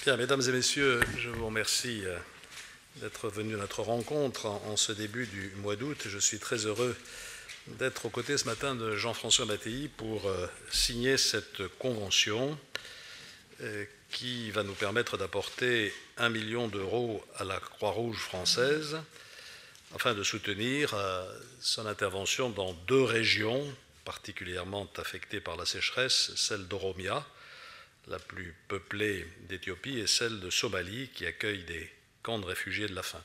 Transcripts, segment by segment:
Bien, mesdames et messieurs, je vous remercie d'être venus à notre rencontre en ce début du mois d'août. Je suis très heureux d'être aux côtés ce matin de Jean-François Mattei pour signer cette convention qui va nous permettre d'apporter 1 million d'euros à la Croix-Rouge française afin de soutenir son intervention dans 2 régions particulièrement affectées par la sécheresse, celle d'Oromia, la plus peuplée d'Éthiopie, et celle de Somalie, qui accueille des camps de réfugiés de la faim.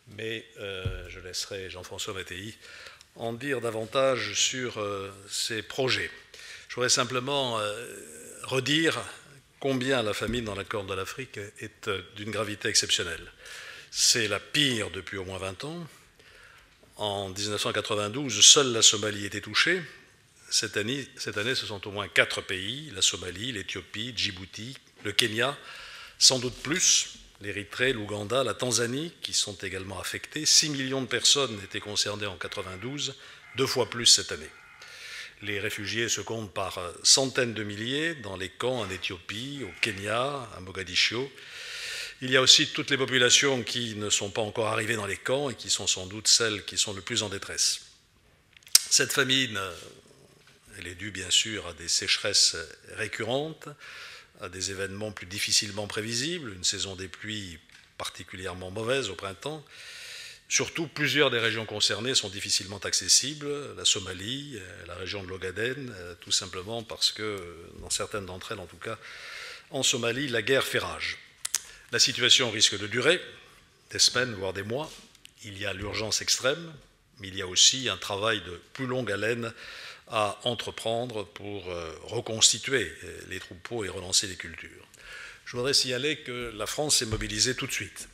Mais je laisserai Jean-François Mattei en dire davantage sur ces projets. Je voudrais simplement redire combien la famine dans la Corne de l'Afrique est d'une gravité exceptionnelle. C'est la pire depuis au moins 20 ans. En 1992, seule la Somalie était touchée. Cette année, ce sont au moins 4 pays, la Somalie, l'Éthiopie, Djibouti, le Kenya, sans doute plus, l'Érythrée, l'Ouganda, la Tanzanie, qui sont également affectés. 6 millions de personnes étaient concernées en 92, 2 fois plus cette année. Les réfugiés se comptent par centaines de milliers dans les camps en Éthiopie, au Kenya, à Mogadiscio. Il y a aussi toutes les populations qui ne sont pas encore arrivées dans les camps et qui sont sans doute celles qui sont le plus en détresse. Cette famine, elle est due bien sûr à des sécheresses récurrentes, à des événements plus difficilement prévisibles, une saison des pluies particulièrement mauvaise au printemps. Surtout, plusieurs des régions concernées sont difficilement accessibles, la Somalie, la région de l'Ogaden, tout simplement parce que, dans certaines d'entre elles en tout cas, en Somalie, la guerre fait rage. La situation risque de durer des semaines, voire des mois. Il y a l'urgence extrême, mais il y a aussi un travail de plus longue haleine à entreprendre pour reconstituer les troupeaux et relancer les cultures. Je voudrais signaler que la France s'est mobilisée tout de suite.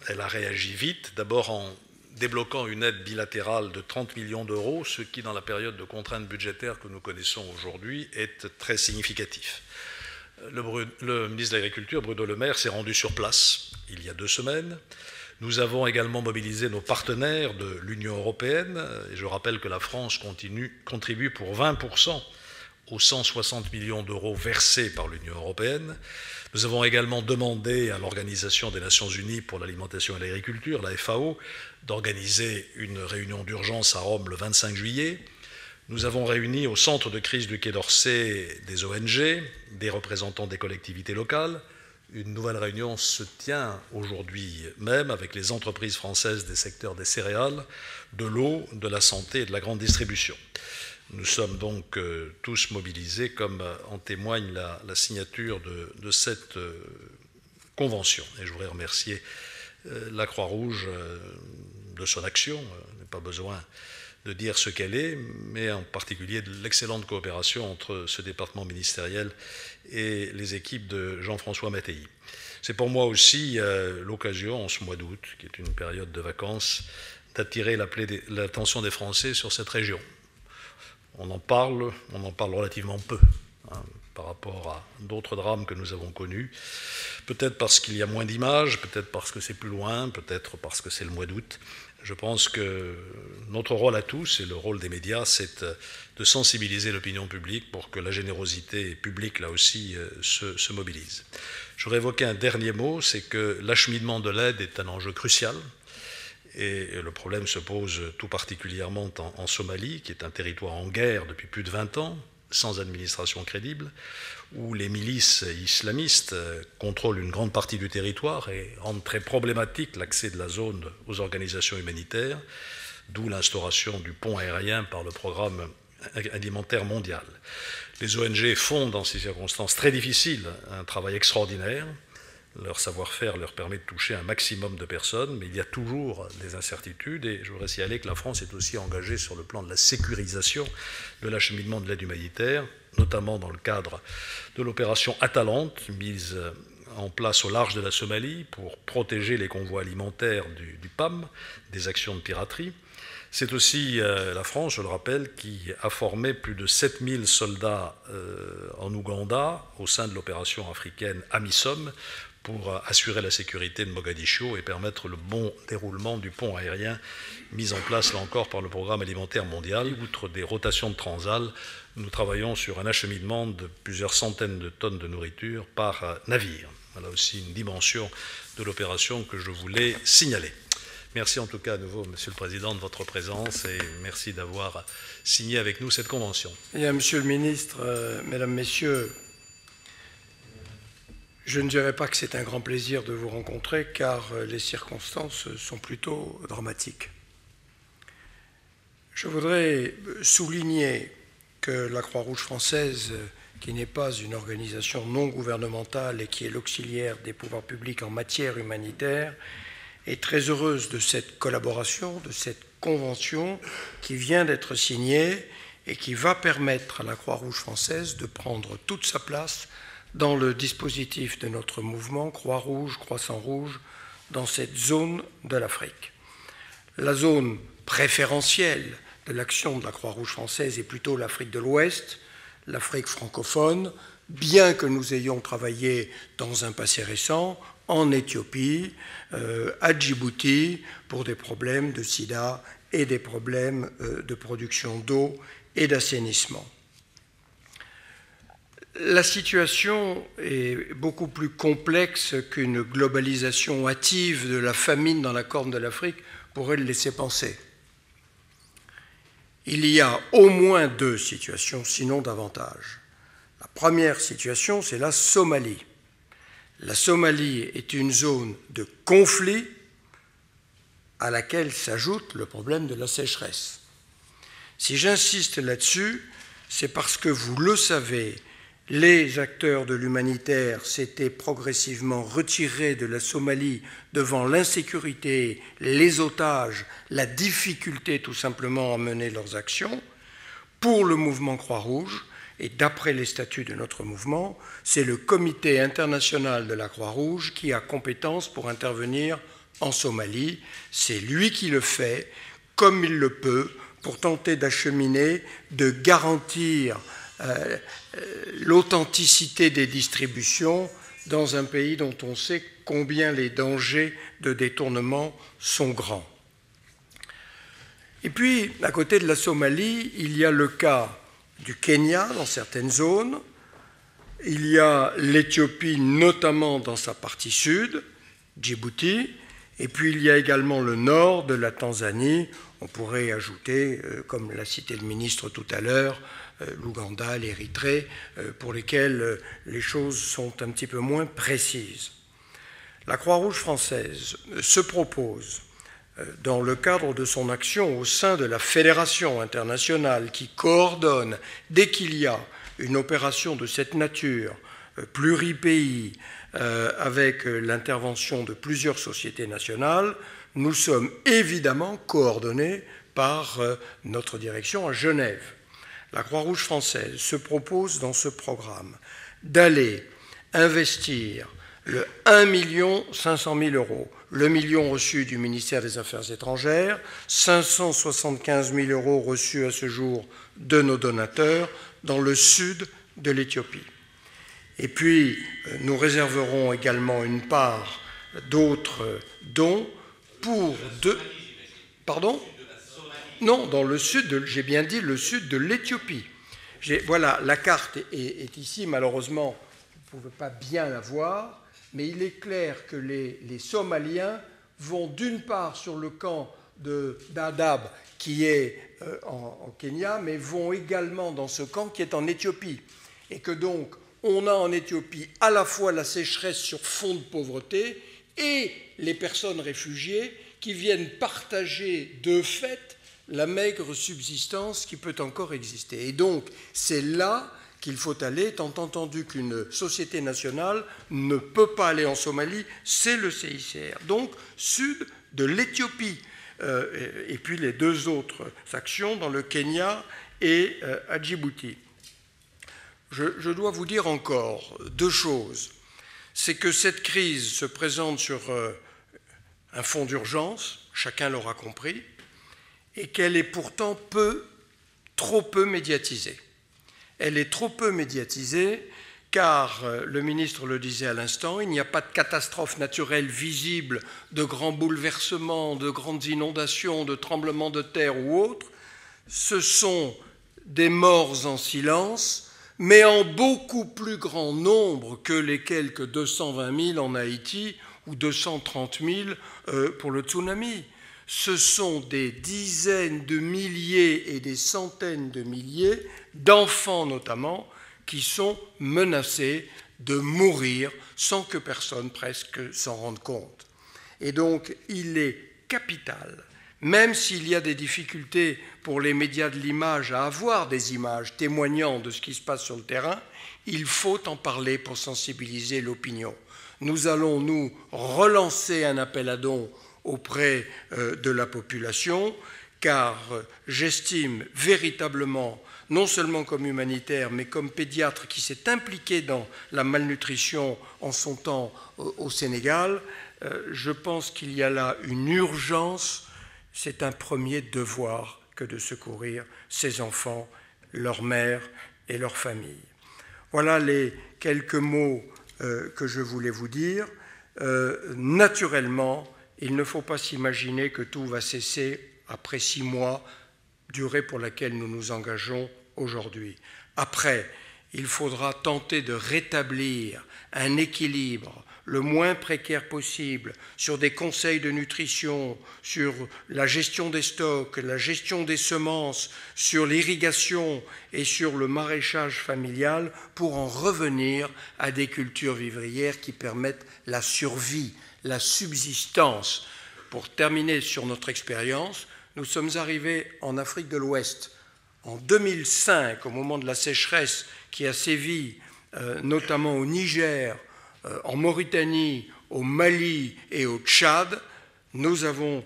Elle a réagi vite, d'abord en débloquant une aide bilatérale de 30 millions d'euros, ce qui, dans la période de contraintes budgétaires que nous connaissons aujourd'hui, est très significatif. Le ministre de l'Agriculture, Bruno Le Maire, s'est rendu sur place il y a 2 semaines. Nous avons également mobilisé nos partenaires de l'Union européenne, et je rappelle que la France contribue pour 20% aux 160 millions d'euros versés par l'Union européenne. Nous avons également demandé à l'Organisation des Nations Unies pour l'alimentation et l'agriculture, la FAO, d'organiser une réunion d'urgence à Rome le 25 juillet. Nous avons réuni au centre de crise du Quai d'Orsay des ONG, des représentants des collectivités locales. Une nouvelle réunion se tient aujourd'hui même avec les entreprises françaises des secteurs des céréales, de l'eau, de la santé et de la grande distribution. Nous sommes donc tous mobilisés, comme en témoigne la signature de cette convention. Et je voudrais remercier la Croix-Rouge de son action. Il n'est pas besoin de dire ce qu'elle est, mais en particulier de l'excellente coopération entre ce département ministériel et les équipes de Jean-François Mattei. C'est pour moi aussi l'occasion, en ce mois d'août, qui est une période de vacances, d'attirer l'attention des Français sur cette région. On en parle relativement peu par rapport à d'autres drames que nous avons connus. Peut-être parce qu'il y a moins d'images, peut-être parce que c'est plus loin, peut-être parce que c'est le mois d'août. Je pense que notre rôle à tous, et le rôle des médias, c'est de sensibiliser l'opinion publique pour que la générosité publique, là aussi, se mobilise. Je voudrais évoquer un dernier mot, c'est que l'acheminement de l'aide est un enjeu crucial. Et le problème se pose tout particulièrement en Somalie, qui est un territoire en guerre depuis plus de 20 ans, sans administration crédible, où les milices islamistes contrôlent une grande partie du territoire et rendent très problématique l'accès de la zone aux organisations humanitaires, d'où l'instauration du pont aérien par le programme alimentaire mondial. Les ONG font, dans ces circonstances très difficiles, un travail extraordinaire. Leur savoir-faire leur permet de toucher un maximum de personnes, mais il y a toujours des incertitudes, et je voudrais signaler que la France est aussi engagée sur le plan de la sécurisation de l'acheminement de l'aide humanitaire, notamment dans le cadre de l'opération Atalante, mise en place au large de la Somalie pour protéger les convois alimentaires du PAM des actions de piraterie. C'est aussi la France, je le rappelle, qui a formé plus de 7000 soldats en Ouganda au sein de l'opération africaine AMISOM pour assurer la sécurité de Mogadiscio et permettre le bon déroulement du pont aérien mis en place, là encore, par le Programme alimentaire mondial. Outre des rotations de Transal, nous travaillons sur un acheminement de plusieurs centaines de tonnes de nourriture par navire. Voilà aussi une dimension de l'opération que je voulais signaler. Merci en tout cas à nouveau, Monsieur le Président, de votre présence et merci d'avoir signé avec nous cette convention. Et à Monsieur le Ministre, Mesdames, Messieurs, je ne dirais pas que c'est un grand plaisir de vous rencontrer car les circonstances sont plutôt dramatiques. Je voudrais souligner que la Croix-Rouge française, qui n'est pas une organisation non gouvernementale et qui est l'auxiliaire des pouvoirs publics en matière humanitaire, est très heureuse de cette collaboration, de cette convention qui vient d'être signée et qui va permettre à la Croix-Rouge française de prendre toute sa place dans le dispositif de notre mouvement Croix-Rouge, Croissant-Rouge, dans cette zone de l'Afrique. La zone préférentielle de l'action de la Croix-Rouge française est plutôt l'Afrique de l'Ouest, l'Afrique francophone, bien que nous ayons travaillé dans un passé récent en Éthiopie, à Djibouti, pour des problèmes de sida et des problèmes de production d'eau et d'assainissement. La situation est beaucoup plus complexe qu'une globalisation hâtive de la famine dans la Corne de l'Afrique pourrait le laisser penser. Il y a au moins deux situations, sinon davantage. La première situation, c'est la Somalie. La Somalie est une zone de conflit à laquelle s'ajoute le problème de la sécheresse. Si j'insiste là-dessus, c'est parce que, vous le savez, les acteurs de l'humanitaire s'étaient progressivement retirés de la Somalie devant l'insécurité, les otages, la difficulté tout simplement à mener leurs actions. Pour le mouvement Croix-Rouge, et d'après les statuts de notre mouvement, c'est le Comité international de la Croix-Rouge qui a compétence pour intervenir en Somalie. C'est lui qui le fait, comme il le peut, pour tenter d'acheminer, de garantir l'authenticité des distributions dans un pays dont on sait combien les dangers de détournement sont grands. Et puis, à côté de la Somalie, il y a le cas du Kenya dans certaines zones, il y a l'Éthiopie notamment dans sa partie sud, Djibouti, et puis il y a également le nord de la Tanzanie, on pourrait ajouter, comme l'a cité le ministre tout à l'heure, l'Ouganda, l'Érythrée, pour lesquels les choses sont un petit peu moins précises. La Croix-Rouge française se propose, dans le cadre de son action au sein de la Fédération internationale qui coordonne, dès qu'il y a une opération de cette nature, pluripays, avec l'intervention de plusieurs sociétés nationales, nous sommes évidemment coordonnés par notre direction à Genève. La Croix-Rouge française se propose dans ce programme d'aller investir le 1 500 000 €, le million reçu du ministère des Affaires étrangères, 575 000 € reçus à ce jour de nos donateurs dans le sud de l'Éthiopie. Et puis, nous réserverons également une part d'autres dons pour deux... Pardon ? Non, dans le sud, j'ai bien dit le sud de l'Éthiopie. Voilà, la carte est ici, malheureusement, vous ne pouvez pas bien la voir, mais il est clair que les Somaliens vont d'une part sur le camp de Dadaab, qui est en Kenya, mais vont également dans ce camp qui est en Éthiopie. Et que donc, on a en Éthiopie à la fois la sécheresse sur fond de pauvreté et les personnes réfugiées qui viennent partager de fait la maigre subsistance qui peut encore exister. Et donc, c'est là qu'il faut aller, étant entendu qu'une société nationale ne peut pas aller en Somalie, c'est le CICR. Donc, sud de l'Éthiopie, et puis les deux autres actions dans le Kenya et à Djibouti. Je dois vous dire encore deux choses. C'est que cette crise se présente sur un fond d'urgence, chacun l'aura compris, et qu'elle est pourtant trop peu médiatisée. Elle est trop peu médiatisée car, le ministre le disait à l'instant, il n'y a pas de catastrophe naturelle visible, de grands bouleversements, de grandes inondations, de tremblements de terre ou autres. Ce sont des morts en silence, mais en beaucoup plus grand nombre que les quelques 220 000 en Haïti ou 230 000 pour le tsunami. Ce sont des dizaines de milliers et des centaines de milliers d'enfants notamment qui sont menacés de mourir sans que personne presque s'en rende compte. Et donc il est capital, même s'il y a des difficultés pour les médias de l'image à avoir des images témoignant de ce qui se passe sur le terrain, il faut en parler pour sensibiliser l'opinion. Nous allons, nous, relancer un appel à dons auprès de la population, car j'estime véritablement, non seulement comme humanitaire, mais comme pédiatre qui s'est impliqué dans la malnutrition en son temps au Sénégal, je pense qu'il y a là une urgence, c'est un premier devoir que de secourir ces enfants, leurs mères et leurs familles. Voilà les quelques mots que je voulais vous dire. Naturellement, il ne faut pas s'imaginer que tout va cesser après 6 mois, durée pour laquelle nous nous engageons aujourd'hui. Après, il faudra tenter de rétablir un équilibre le moins précaire possible sur des conseils de nutrition, sur la gestion des stocks, la gestion des semences, sur l'irrigation et sur le maraîchage familial pour en revenir à des cultures vivrières qui permettent la survie, la subsistance. Pour terminer sur notre expérience, nous sommes arrivés en Afrique de l'Ouest en 2005, au moment de la sécheresse qui a sévi notamment au Niger, en Mauritanie, au Mali et au Tchad. Nous avons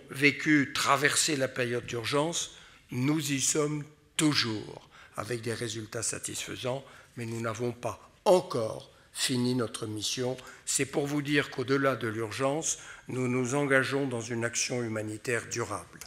traversé la période d'urgence, nous y sommes toujours, avec des résultats satisfaisants, mais nous n'avons pas encore fini notre mission. C'est pour vous dire qu'au-delà de l'urgence, nous nous engageons dans une action humanitaire durable.